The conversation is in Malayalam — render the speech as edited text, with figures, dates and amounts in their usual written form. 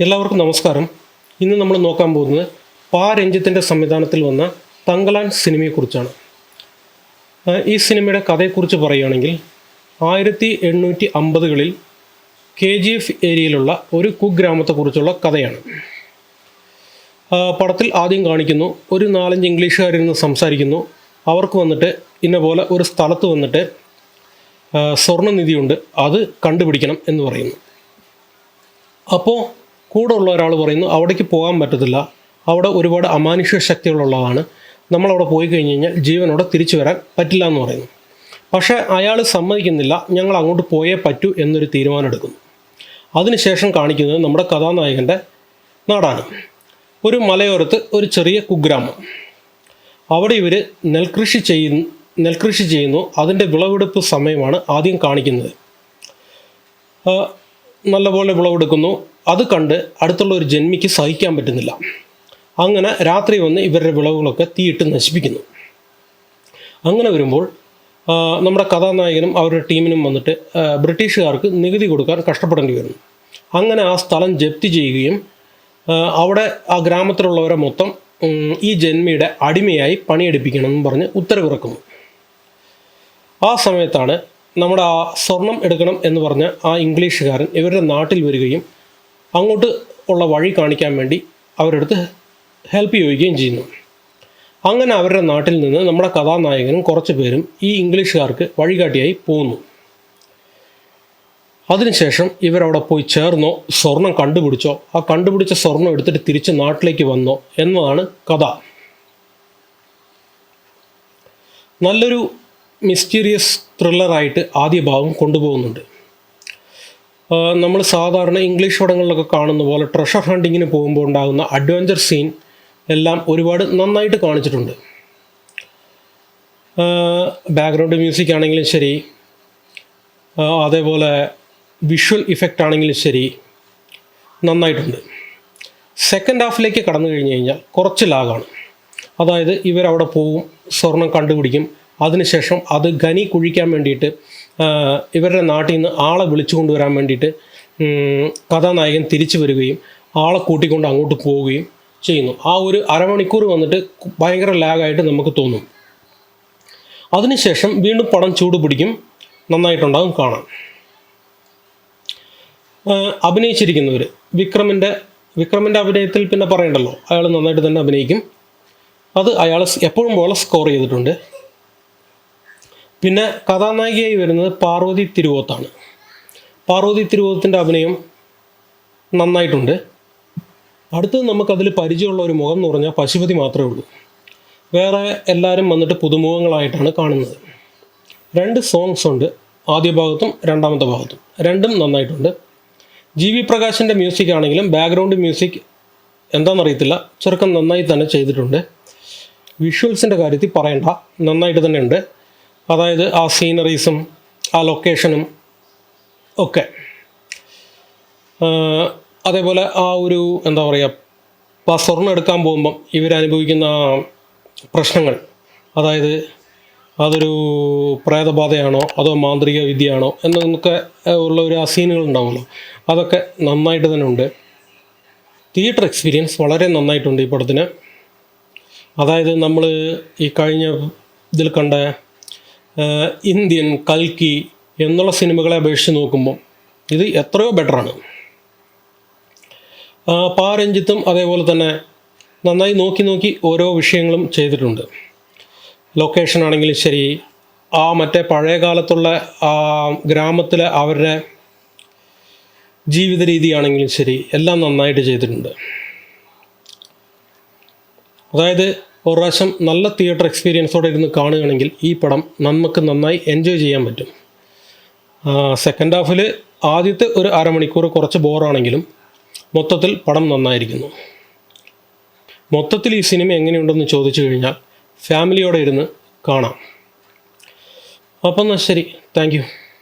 എല്ലാവർക്കും നമസ്കാരം. ഇന്ന് നമ്മൾ നോക്കാൻ പോകുന്നത് രഞ്ജിത്തിൻ്റെ സംവിധാനത്തിൽ വന്ന തങ്കലാൻ സിനിമയെക്കുറിച്ചാണ്. ഈ സിനിമയുടെ കഥയെക്കുറിച്ച് പറയുകയാണെങ്കിൽ 1850കളിൽ KGF ഏരിയയിലുള്ള ഒരു കുഗ്രാമത്തെക്കുറിച്ചുള്ള കഥയാണ്. പടത്തിൽ ആദ്യം കാണിക്കുന്നു, ഒരു 4-5 ഇംഗ്ലീഷുകാരിരുന്ന് സംസാരിക്കുന്നു. അവർക്ക് വന്നിട്ട് ഇന്ന പോലെ ഒരു സ്ഥലത്ത് വന്നിട്ട് സ്വർണ്ണനിധിയുണ്ട്, അത് കണ്ടുപിടിക്കണം എന്ന് പറയുന്നു. അപ്പോൾ കൂടെ ഉള്ള ഒരാൾ പറയുന്നു അവിടേക്ക് പോകാൻ പറ്റത്തില്ല, അവിടെ ഒരുപാട് അമാനുഷ്യ ശക്തികളുള്ളതാണ്, നമ്മളവിടെ പോയി കഴിഞ്ഞ് കഴിഞ്ഞാൽ ജീവനോടെ തിരിച്ചു വരാൻ പറ്റില്ല എന്ന് പറയുന്നു. പക്ഷേ അയാൾ സമ്മതിക്കുന്നില്ല, ഞങ്ങൾ അങ്ങോട്ട് പോയേ പറ്റൂ എന്നൊരു തീരുമാനം എടുക്കുന്നു. അതിനുശേഷം കാണിക്കുന്നത് നമ്മുടെ കഥാനായകൻ്റെ നാടാണ്. ഒരു മലയോരത്ത് ഒരു ചെറിയ കുഗ്രാമം. അവിടെ ഇവർ നെൽകൃഷി ചെയ്യുന്നു. അതിൻ്റെ വിളവെടുപ്പ് സമയമാണ് ആദ്യം കാണിക്കുന്നത്. നല്ലപോലെ വിളവെടുക്കുന്നു. അത് കണ്ട് അടുത്തുള്ള ഒരു ജന്മിക്ക് സഹിക്കാൻ പറ്റുന്നില്ല. അങ്ങനെ രാത്രി വന്ന് ഇവരുടെ വിളവുകളൊക്കെ തീയിട്ട് നശിപ്പിക്കുന്നു. അങ്ങനെ വരുമ്പോൾ നമ്മുടെ കഥാനായകനും അവരുടെ ടീമിനും വന്നിട്ട് ബ്രിട്ടീഷുകാർക്ക് നികുതി കൊടുക്കാൻ കഷ്ടപ്പെടേണ്ടി വരുന്നു. അങ്ങനെ ആ സ്ഥലം ജപ്തി ചെയ്യുകയും അവിടെ ആ ഗ്രാമത്തിലുള്ളവരെ മൊത്തം ഈ ജന്മിയുടെ അടിമയായി പണിയെടുപ്പിക്കണമെന്ന് പറഞ്ഞ് ഉത്തരവിറക്കുന്നു. ആ സമയത്താണ് നമ്മുടെ ആ സ്വർണം എടുക്കണം എന്ന് പറഞ്ഞ ആ ഇംഗ്ലീഷുകാരൻ ഇവരുടെ നാട്ടിൽ വരികയും അങ്ങോട്ട് ഉള്ള വഴി കാണിക്കാൻ വേണ്ടി അവരുടെ അടുത്ത് ഹെൽപ്പ് ചോദിക്കുകയും ചെയ്യുന്നു. അങ്ങനെ അവരുടെ നാട്ടിൽ നിന്ന് നമ്മുടെ കഥാനായകനും കുറച്ച് പേരും ഈ ഇംഗ്ലീഷുകാർക്ക് വഴികാട്ടിയായി പോകുന്നു. അതിനുശേഷം ഇവരവിടെ പോയി ചേർന്നോ, സ്വർണം കണ്ടുപിടിച്ചോ, ആ കണ്ടുപിടിച്ച സ്വർണം എടുത്തിട്ട് തിരിച്ച് നാട്ടിലേക്ക് വന്നോ എന്നതാണ് കഥ. നല്ലൊരു മിസ്റ്റീരിയസ് ത്രില്ലറായിട്ട് ആദ്യ ഭാഗം കൊണ്ടുപോകുന്നുണ്ട്. നമ്മൾ സാധാരണ ഇംഗ്ലീഷ് പടങ്ങളിലൊക്കെ കാണുന്ന പോലെ ട്രഷർ ഹണ്ടിങ്ങിന് പോകുമ്പോൾ ഉണ്ടാകുന്ന അഡ്വഞ്ചർ സീൻ എല്ലാം ഒരുപാട് നന്നായിട്ട് കാണിച്ചിട്ടുണ്ട്. ബാക്ക്ഗ്രൗണ്ട് മ്യൂസിക് ആണെങ്കിലും ശരി, അതേപോലെ വിഷ്വൽ ഇഫക്റ്റ് ആണെങ്കിലും ശരി, നന്നായിട്ടുണ്ട്. സെക്കൻഡ് ഹാഫിലേക്ക് കടന്നു കഴിഞ്ഞ് കഴിഞ്ഞാൽ കുറച്ച് ലാഗാണ്. അതായത് ഇവരവിടെ പോവും, സ്വർണം കണ്ടുപിടിക്കും. അതിനുശേഷം അത് ഖനി കുഴിക്കാൻ വേണ്ടിയിട്ട് ഇവരുടെ നാട്ടിൽ നിന്ന് ആളെ വിളിച്ചു കൊണ്ടുവരാൻ വേണ്ടിയിട്ട് കഥാനായകൻ തിരിച്ചു വരികയും ആളെ കൂട്ടിക്കൊണ്ട് അങ്ങോട്ട് പോവുകയും ചെയ്യുന്നു. ആ ഒരു അരമണിക്കൂർ വന്നിട്ട് ഭയങ്കര ലാഗായിട്ട് നമുക്ക് തോന്നും. അതിനുശേഷം വീണ്ടും പടം ചൂട് പിടിക്കും, നന്നായിട്ടുണ്ടാകും കാണാൻ. അഭിനയിച്ചിരിക്കുന്നവർ വിക്രമിൻ്റെ അഭിനയത്തിൽ പിന്നെ പറയണ്ടല്ലോ, അയാൾ നന്നായിട്ട് തന്നെ അഭിനയിക്കും. അത് അയാൾ എപ്പോഴും പോലെ സ്കോർ ചെയ്തിട്ടുണ്ട്. പിന്നെ കഥാനായികയായി വരുന്നത് പാർവതി തിരുവോത്താണ്. പാർവതി തിരുവോത്തിൻ്റെ അഭിനയം നന്നായിട്ടുണ്ട്. അടുത്തത് നമുക്കതിൽ പരിചയമുള്ള ഒരു മുഖം എന്ന് പറഞ്ഞാൽ പശുപതി മാത്രമേ ഉള്ളൂ. വേറെ എല്ലാവരും വന്നിട്ട് പുതുമുഖങ്ങളായിട്ടാണ് കാണുന്നത്. 2 സോങ്സ് ഉണ്ട്, ആദ്യ ഭാഗത്തും രണ്ടാമത്തെ ഭാഗത്തും. രണ്ടും നന്നായിട്ടുണ്ട്. GV പ്രകാശിൻ്റെ മ്യൂസിക് ആണെങ്കിലും ബാക്ക്ഗ്രൗണ്ട് മ്യൂസിക് എന്താണെന്നറിയത്തില്ല, ചെറുക്കൻ നന്നായി തന്നെ ചെയ്തിട്ടുണ്ട്. വിഷ്വൽസിൻ്റെ കാര്യത്തിൽ പറയണ്ട, നന്നായിട്ട് തന്നെ ഉണ്ട്. അതായത് ആ സീനറീസും ആ ലൊക്കേഷനും ഒക്കെ. അതേപോലെ ആ ഒരു എന്താ പറയുക, ആ സ്വർണ്ണം എടുക്കാൻ പോകുമ്പം ഇവരനുഭവിക്കുന്ന പ്രശ്നങ്ങൾ, അതായത് അതൊരു പ്രേതബാധയാണോ അതോ മാന്ത്രിക വിദ്യയാണോ എന്നൊക്കെ ഉള്ള ഒരു ആ സീനുകൾ ഉണ്ടാവുമല്ലോ, അതൊക്കെ നന്നായിട്ട് തന്നെ ഉണ്ട്. തിയേറ്റർ എക്സ്പീരിയൻസ് വളരെ നന്നായിട്ടുണ്ട് ഈ പടത്തിന്. അതായത് നമ്മൾ ഈ കഴിഞ്ഞ ഇതിൽ കണ്ട ഇന്ത്യൻ കൽക്കി എന്നുള്ള സിനിമകളെ അപേക്ഷിച്ച് നോക്കുമ്പോൾ ഇത് എത്രയോ ബെറ്ററാണ്. രഞ്ജിത്തും അതേപോലെ തന്നെ നന്നായി നോക്കി ഓരോ വിഷയങ്ങളും ചെയ്തിട്ടുണ്ട്. ലൊക്കേഷൻ ആണെങ്കിലും ശരി, മറ്റേ പഴയ കാലത്തുള്ള ഗ്രാമത്തിലെ അവരുടെ ജീവിത രീതിയാണെങ്കിലും ശരി, എല്ലാം നന്നായിട്ട് ചെയ്തിട്ടുണ്ട്. അതായത് ഒരു പ്രാവശ്യം നല്ല തിയേറ്റർ എക്സ്പീരിയൻസോടെ ഇരുന്ന് കാണുകയാണെങ്കിൽ ഈ പടം നമുക്ക് നന്നായി എൻജോയ് ചെയ്യാൻ പറ്റും. സെക്കൻഡ് ഹാഫിൽ ആദ്യത്തെ ഒരു അരമണിക്കൂർ കുറച്ച് ബോറാണെങ്കിലും മൊത്തത്തിൽ പടം നന്നായിരിക്കുന്നു. മൊത്തത്തിൽ ഈ സിനിമ എങ്ങനെയുണ്ടെന്ന് ചോദിച്ചു കഴിഞ്ഞാൽ ഫാമിലിയോടെ ഇരുന്ന് കാണാം. അപ്പം എന്നാൽ ശരി, താങ്ക് യു.